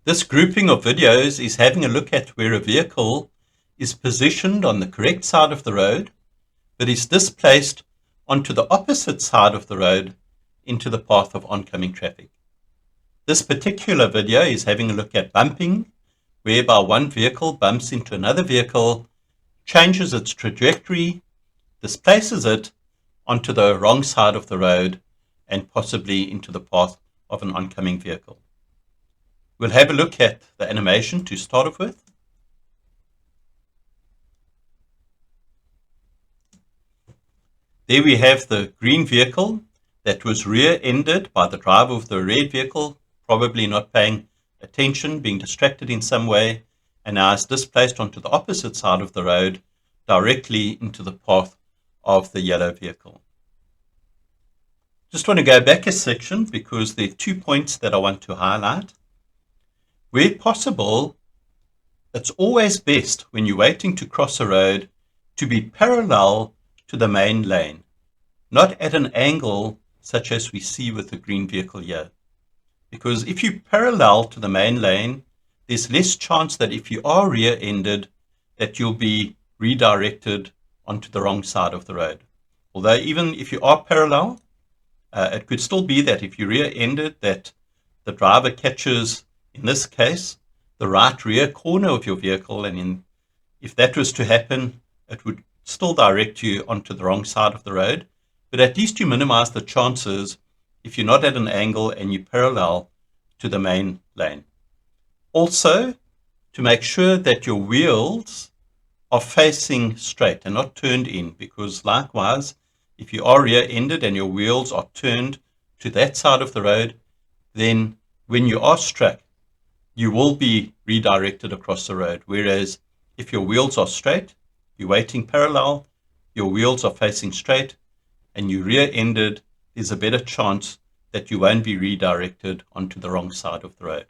This grouping of videos is having a look at where a vehicle is positioned on the correct side of the road, but is displaced onto the opposite side of the road into the path of oncoming traffic. This particular video is having a look at bumping, whereby one vehicle bumps into another vehicle, changes its trajectory, displaces it onto the wrong side of the road, and possibly into the path of an oncoming vehicle. We'll have a look at the animation to start off with. There we have the green vehicle that was rear-ended by the driver of the red vehicle, probably not paying attention, being distracted in some way, and now is displaced onto the opposite side of the road, directly into the path of the yellow vehicle. Just want to go back a section because there are 2 points that I want to highlight. Where possible, it's always best when you're waiting to cross a road to be parallel to the main lane, not at an angle such as we see with the green vehicle here. Because if you're parallel to the main lane, there's less chance that if you are rear-ended, that you'll be redirected onto the wrong side of the road. Although even if you are parallel, it could still be that if you're rear-ended, that the driver catches, in this case, the right rear corner of your vehicle, and if that was to happen, it would still direct you onto the wrong side of the road. But at least you minimize the chances if you're not at an angle and you're parallel to the main lane. Also, to make sure that your wheels are facing straight and not turned in, because likewise, if you are rear-ended and your wheels are turned to that side of the road, then when you are struck, you will be redirected across the road. Whereas if your wheels are straight, you're waiting parallel, your wheels are facing straight, and you're rear-ended, there's a better chance that you won't be redirected onto the wrong side of the road.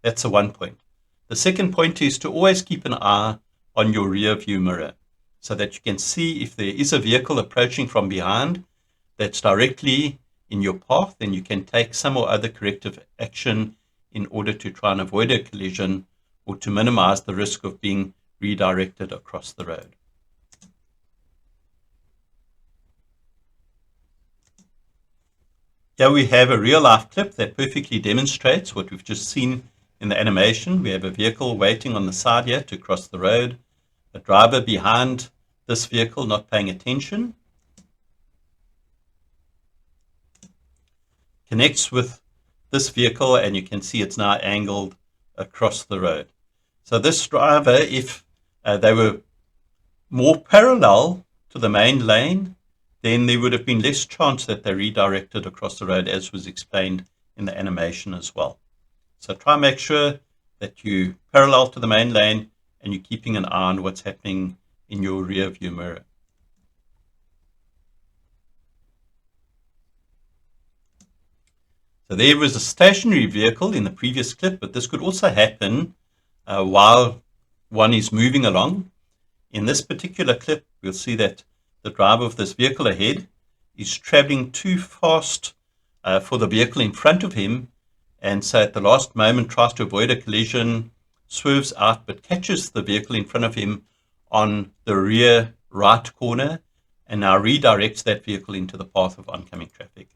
That's the 1 point. The second point is to always keep an eye on your rear view mirror so that you can see if there is a vehicle approaching from behind that's directly in your path, then you can take some or other corrective action in order to try and avoid a collision or to minimize the risk of being redirected across the road. Here we have a real-life clip that perfectly demonstrates what we've just seen in the animation. We have a vehicle waiting on the side here to cross the road, a driver behind this vehicle not paying attention, connects with this vehicle, and you can see it's now angled across the road. So this driver, if they were more parallel to the main lane, then there would have been less chance that they redirected across the road, as was explained in the animation as well. So try and make sure that you parallel to the main lane and you're keeping an eye on what's happening in your rear view mirror. So there was a stationary vehicle in the previous clip, but this could also happen while one is moving along. In this particular clip, we'll see that the driver of this vehicle ahead is traveling too fast for the vehicle in front of him, and so at the last moment tries to avoid a collision, swerves out, but catches the vehicle in front of him on the rear right corner, and now redirects that vehicle into the path of oncoming traffic.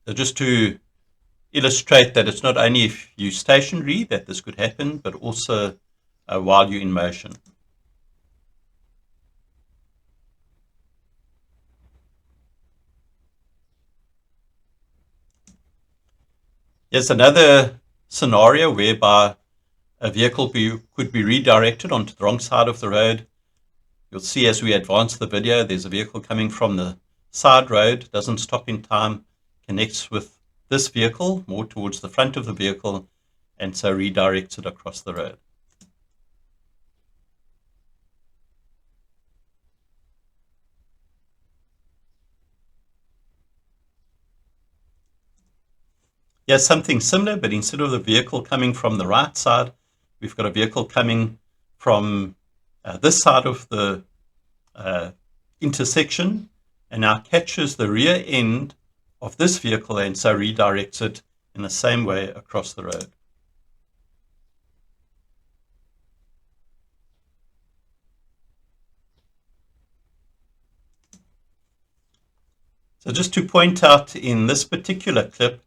So just to illustrate that it's not only if you're stationary that this could happen, but also while you're in motion. Here's another scenario whereby a vehicle could be redirected onto the wrong side of the road. You'll see as we advance the video, there's a vehicle coming from the side road, doesn't stop in time, connects with this vehicle more towards the front of the vehicle, and so redirects it across the road. Here's something similar, but instead of the vehicle coming from the right side, we've got a vehicle coming from this side of the intersection, and now catches the rear end of this vehicle and so redirects it in the same way across the road. So just to point out in this particular clip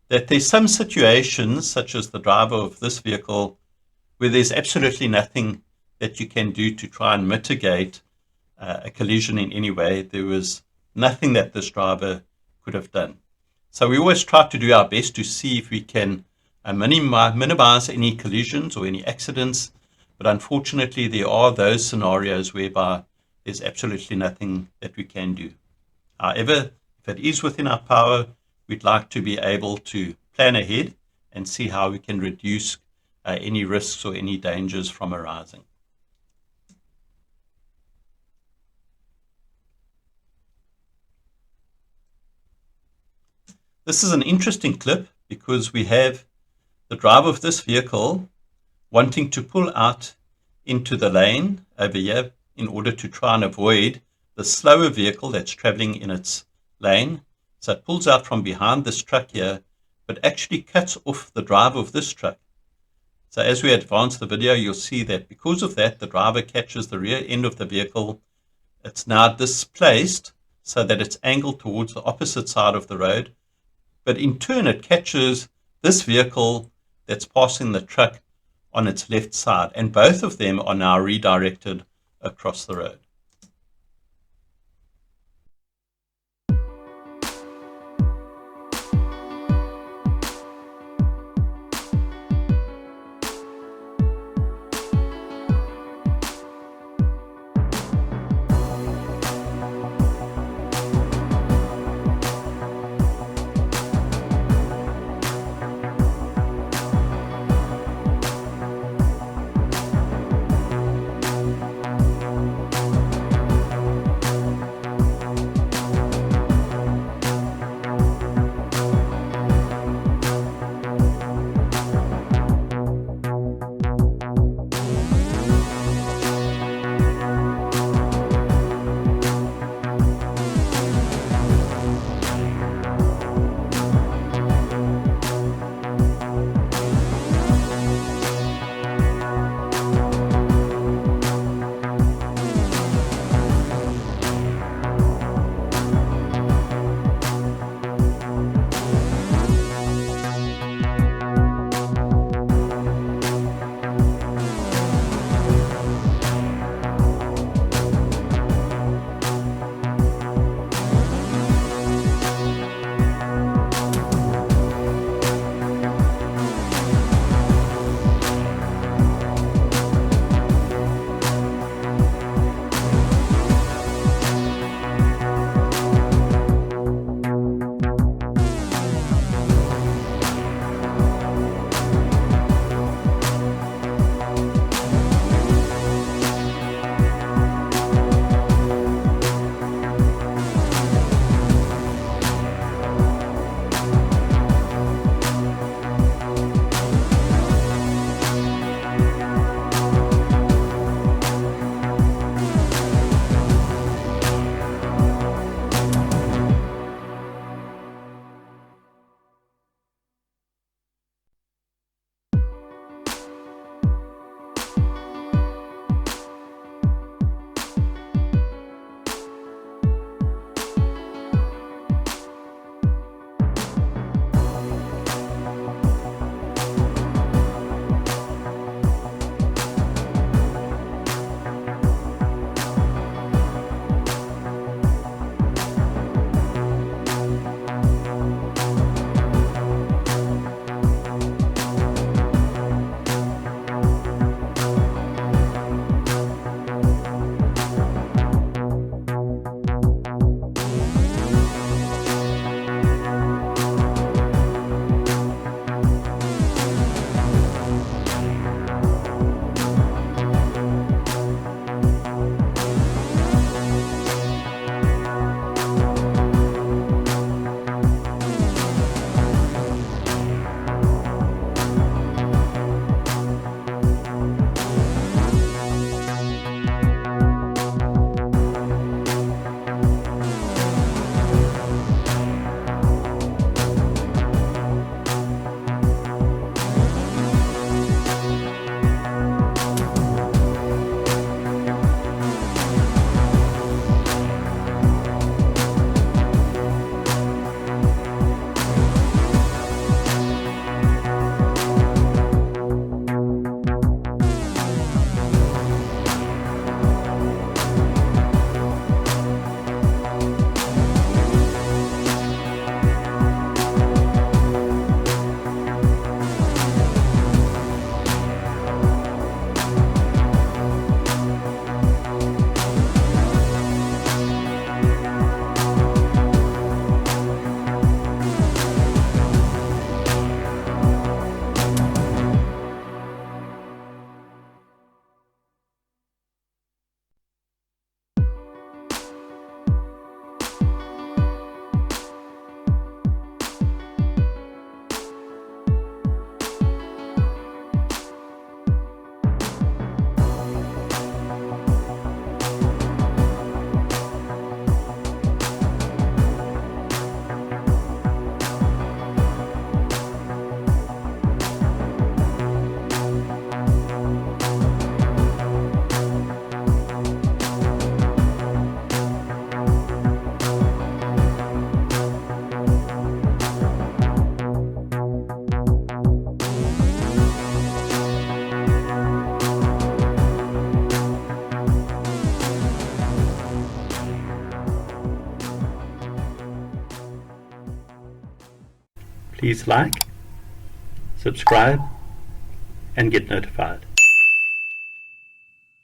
that there's some situations, such as the driver of this vehicle, where there's absolutely nothing that you can do to try and mitigate a collision in any way. There was nothing that this driver could have done. So we always try to do our best to see if we can minimize any collisions or any accidents. But unfortunately, there are those scenarios whereby there's absolutely nothing that we can do. However, if it is within our power, we'd like to be able to plan ahead and see how we can reduce any risks or any dangers from arising. This is an interesting clip because we have the driver of this vehicle wanting to pull out into the lane over here in order to try and avoid the slower vehicle that's traveling in its lane. So it pulls out from behind this truck here, but actually cuts off the driver of this truck. So as we advance the video, you'll see that because of that, the driver catches the rear end of the vehicle. It's now displaced so that it's angled towards the opposite side of the road. But in turn, it catches this vehicle that's passing the truck on its left side. And both of them are now redirected across the road. please like, subscribe, and get notified.